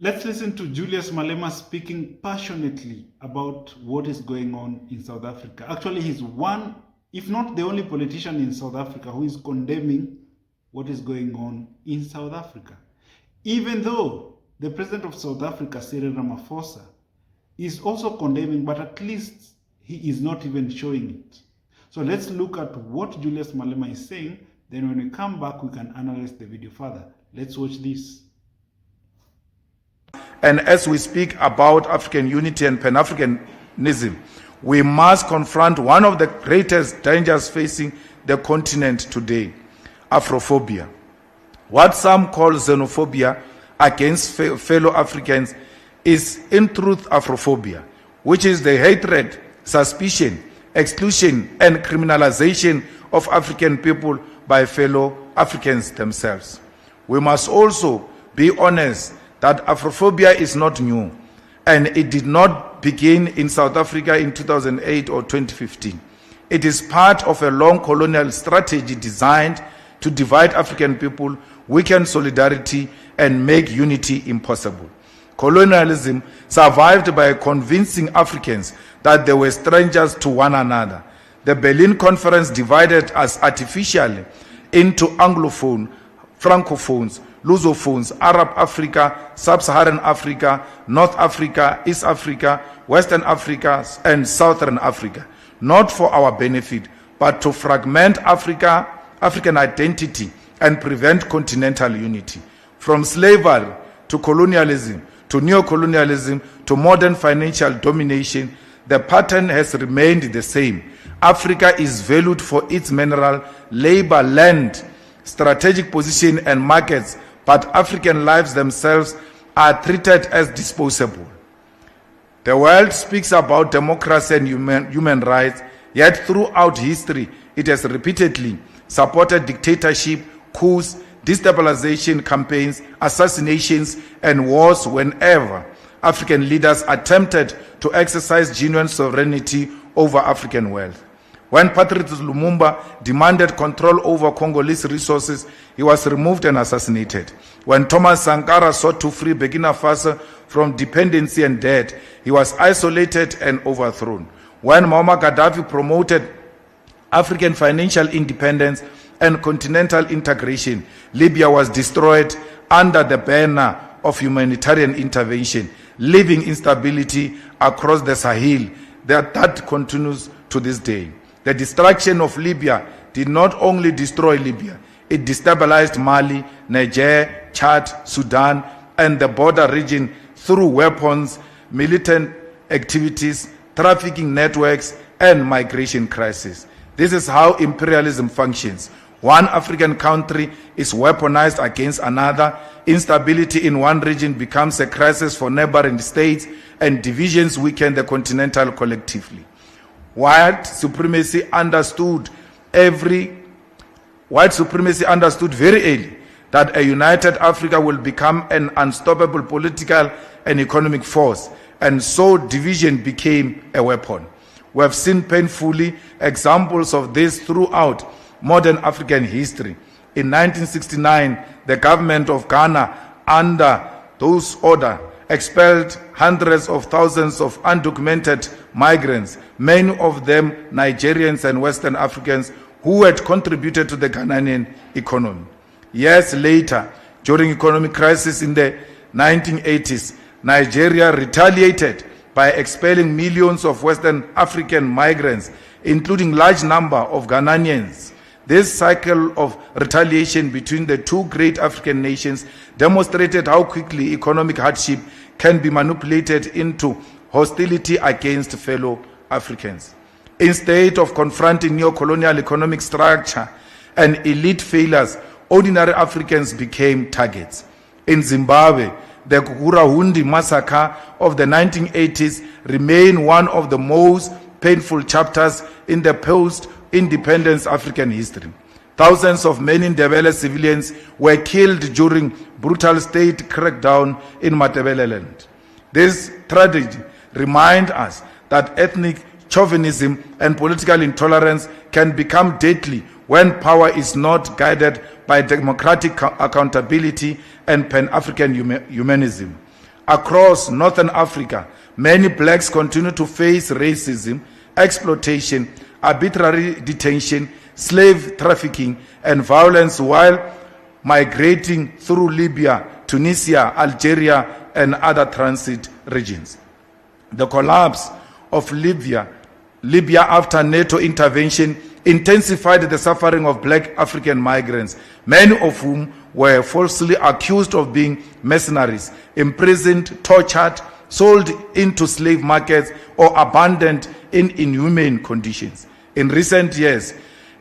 Let's listen to Julius Malema speaking passionately about what is going on in South Africa. Actually, he's one, if not the only politician in South Africa who is condemning what is going on in South Africa. Even though the president of South Africa, Cyril Ramaphosa, is also condemning, but at least he is not even showing it. So let's look at what Julius Malema is saying. Then when we come back, we can analyze the video further. Let's watch this. And as we speak about African unity and Pan-Africanism, we must confront one of the greatest dangers facing the continent today, Afrophobia. What some call xenophobia against fellow Africans is in truth Afrophobia, which is the hatred, suspicion, exclusion, and criminalization of African people by fellow Africans themselves. We must also be honest that Afrophobia is not new, and it did not begin in South Africa in 2008 or 2015. It is part of a long colonial strategy designed to divide African people, weaken solidarity, and make unity impossible. Colonialism survived by convincing Africans that they were strangers to one another. The Berlin Conference divided us artificially into Anglophone, Francophones, Lusophones, Arab Africa, Sub-Saharan Africa, North Africa, East Africa, Western Africa, and Southern Africa, not for our benefit, but to fragment African identity and prevent continental unity. From slavery to colonialism, to neocolonialism, to modern financial domination, the pattern has remained the same. Africa is valued for its mineral, labor, land, strategic position, and markets, but African lives themselves are treated as disposable. The world speaks about democracy and human rights, yet throughout history, it has repeatedly supported dictatorship, coups, destabilization campaigns, assassinations, and wars whenever African leaders attempted to exercise genuine sovereignty over African wealth. When Patrice Lumumba demanded control over Congolese resources, he was removed and assassinated. When Thomas Sankara sought to free Burkina Faso from dependency and debt, he was isolated and overthrown. When Muammar Gaddafi promoted African financial independence and continental integration, Libya was destroyed under the banner of humanitarian intervention, leaving instability across the Sahel that continues to this day. The destruction of Libya did not only destroy Libya, it destabilized Mali, Niger, Chad, Sudan, and the border region through weapons, militant activities, trafficking networks, and migration crisis. This is how imperialism functions. One African country is weaponized against another, instability in one region becomes a crisis for neighboring states, and divisions weaken the continental collectively. White supremacy understood very early that a united Africa will become an unstoppable political and economic force, and so division became a weapon. We have seen painfully examples of this throughout modern African history. In 1969, the government of Ghana, under those orders, expelled hundreds of thousands of undocumented migrants, many of them Nigerians and Western Africans who had contributed to the Ghanaian economy. Years later, during economic crisis in the 1980s, Nigeria retaliated by expelling millions of Western African migrants, including large number of Ghanaians. This cycle of retaliation between the two great African nations demonstrated how quickly economic hardship can be manipulated into hostility against fellow Africans. Instead of confronting neocolonial economic structure and elite failures, ordinary Africans became targets. In Zimbabwe, the Kukurahundi massacre of the 1980s remained one of the most painful chapters in the post-independence African history. Thousands of many Ndebele civilians were killed during brutal state crackdown in Matabeleland. This tragedy reminds us that ethnic chauvinism and political intolerance can become deadly when power is not guided by democratic accountability and Pan-African humanism. Across Northern Africa, many blacks continue to face racism, exploitation, arbitrary detention, slave trafficking, and violence while migrating through Libya, Tunisia, Algeria, and other transit regions. The collapse of Libya after NATO intervention intensified the suffering of black African migrants, many of whom were falsely accused of being mercenaries, imprisoned, tortured, sold into slave markets, or abandoned in inhumane conditions. In recent years,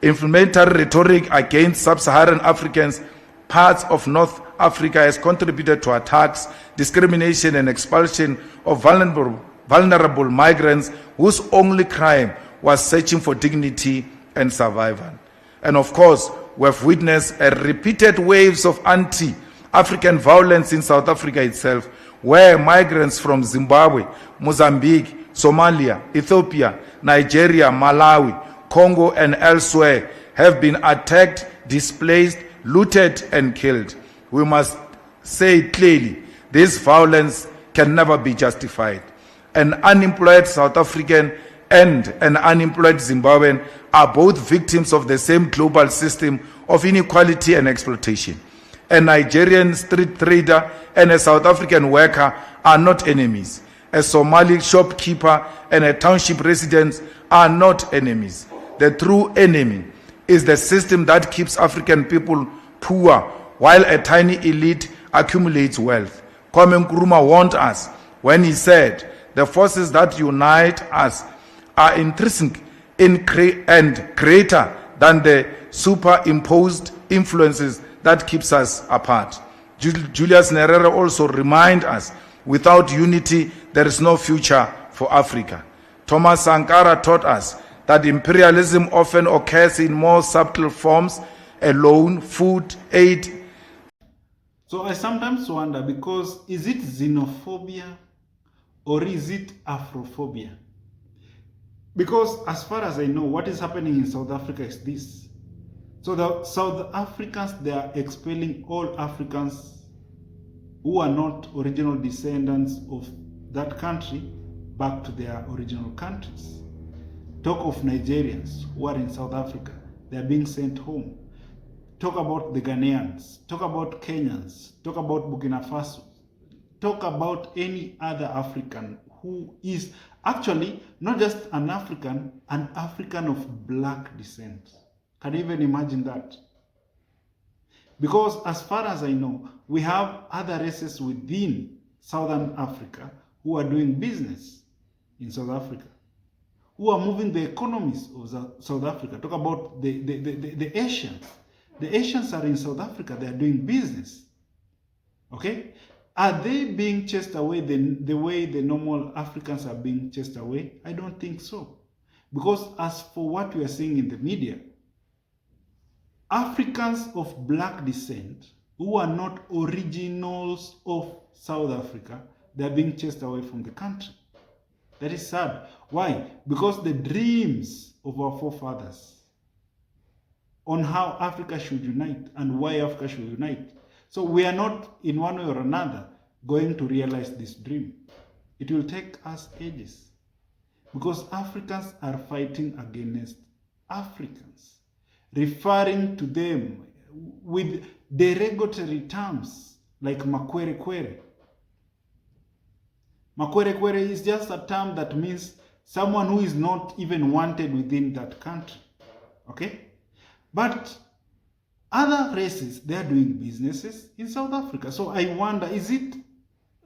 inflammatory rhetoric against sub-Saharan Africans, parts of North Africa, has contributed to attacks, discrimination, and expulsion of vulnerable migrants whose only crime was searching for dignity and survival. And of course, we have witnessed repeated waves of anti-African violence in South Africa itself, where migrants from Zimbabwe, Mozambique, Somalia, Ethiopia, Nigeria, Malawi, Congo, and elsewhere have been attacked, displaced, looted, and killed. We must say clearly, this violence can never be justified. An unemployed South African and an unemployed Zimbabwean are both victims of the same global system of inequality and exploitation. A Nigerian street trader and a South African worker are not enemies. A Somali shopkeeper and a township resident are not enemies. The true enemy is the system that keeps African people poor while a tiny elite accumulates wealth. Kwame Nkrumah warned us when he said, "The forces that unite us are intrinsic and greater than the superimposed influences that keeps us apart." Julius Nyerere also reminds us, without unity, there is no future for Africa. Thomas Sankara taught us that imperialism often occurs in more subtle forms: loan, food, aid. So I sometimes wonder, because is it xenophobia or is it Afrophobia? Because as far as I know, what is happening in South Africa is this. So the South Africans, they are expelling all Africans who are not original descendants of that country back to their original countries. Talk of Nigerians who are in South Africa, they are being sent home. Talk about the Ghanaians, talk about Kenyans, talk about Burkina Faso, talk about any other African who is actually not just an African of black descent. Can you even imagine that? Because as far as I know, we have other races within Southern Africa who are doing business in South Africa, who are moving the economies of South Africa. Talk about the Asians. The Asians are in South Africa, they are doing business. Okay? Are they being chased away the way the normal Africans are being chased away? I don't think so. Because as for what we are seeing in the media, Africans of black descent who are not originals of South Africa, they are being chased away from the country. That is sad. Why? Because the dreams of our forefathers on how Africa should unite and why Africa should unite. So we are not, in one way or another, going to realize this dream. It will take us ages, because Africans are fighting against Africans, referring to them with derogatory terms like makwere kwere. Makwere kwere is just a term that means someone who is not even wanted within that country. Okay? But other races, they are doing businesses in South Africa. So I wonder, is it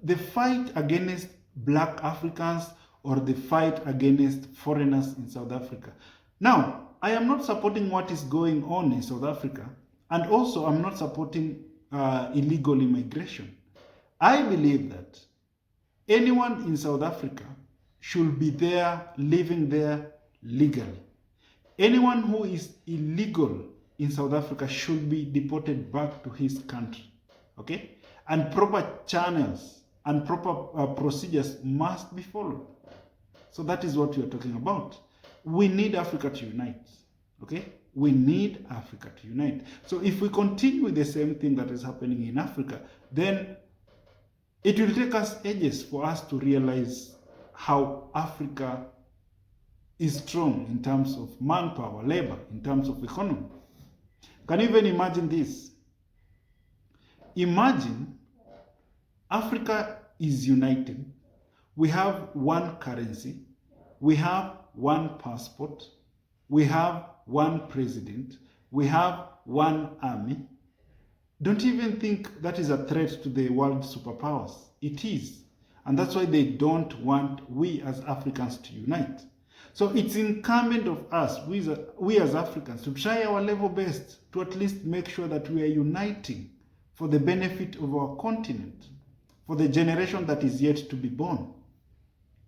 the fight against black Africans or the fight against foreigners in South Africa? Now, I am not supporting what is going on in South Africa, and also I'm not supporting illegal immigration. I believe that anyone in South Africa should be there, living there legally. Anyone who is illegal in South Africa should be deported back to his country. Okay? And proper channels and proper procedures must be followed. So that is what we are talking about. We need Africa to unite. Okay? We need Africa to unite. So if we continue with the same thing that is happening in Africa, then It will take us ages for us to realize how Africa is strong in terms of manpower, labor, in terms of economy. Can you even imagine this? Imagine Africa is united. We have one currency. We have one passport. We have one president. We have one army. Don't even think that is a threat to the world superpowers. It is. And that's why they don't want we as Africans to unite. So it's incumbent of us, we as Africans, to try our level best to at least make sure that we are uniting for the benefit of our continent, for the generation that is yet to be born.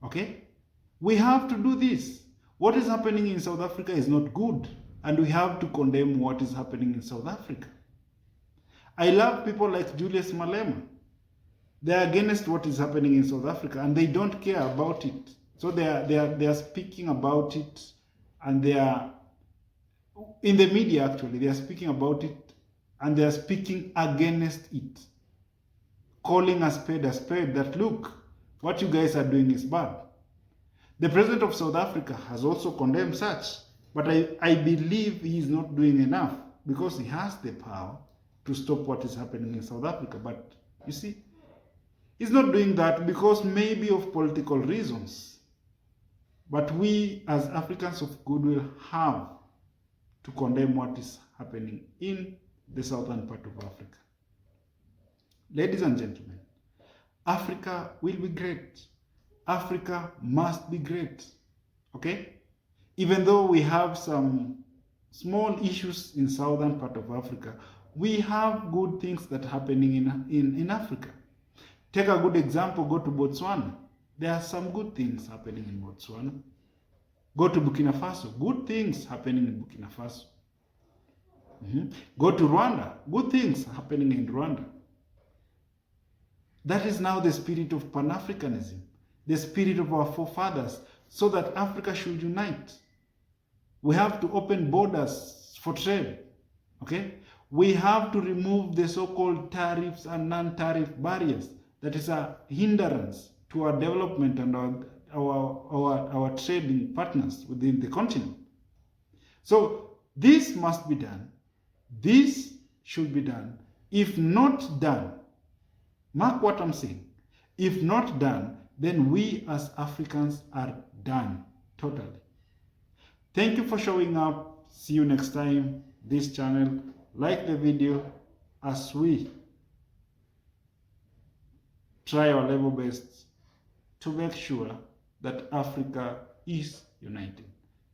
Okay? We have to do this. What is happening in South Africa is not good, and we have to condemn what is happening in South Africa. I love people like Julius Malema. They are against what is happening in South Africa, and they don't care about it. So they are speaking about it, and they are in the media. Actually, they are speaking about it, and they are speaking against it, calling a spade that look, what you guys are doing is bad. The president of South Africa has also condemned such, but I believe he is not doing enough because he has the power to stop what is happening in South Africa. But you see, he's not doing that because maybe of political reasons. But we as Africans of goodwill have to condemn what is happening in the southern part of Africa. Ladies and gentlemen, Africa will be great. Africa must be great. Okay? Even though we have some small issues in southern part of Africa, we have good things that are happening in Africa. Take a good example, go to Botswana. There are some good things happening in Botswana. Go to Burkina Faso, good things happening in Burkina Faso. Go to Rwanda, good things happening in Rwanda. That is now the spirit of Pan-Africanism, the spirit of our forefathers, so that Africa should unite. We have to open borders for trade. Okay? We have to remove the so-called tariffs and non-tariff barriers. That is a hindrance to our development and our trading partners within the continent. So this must be done. This should be done. If not done, mark what I'm saying. If not done, then we as Africans are done totally. Thank you for showing up. See you next time. This channel, like the video as we try our level best to make sure that Africa is united.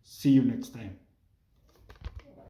See you next time.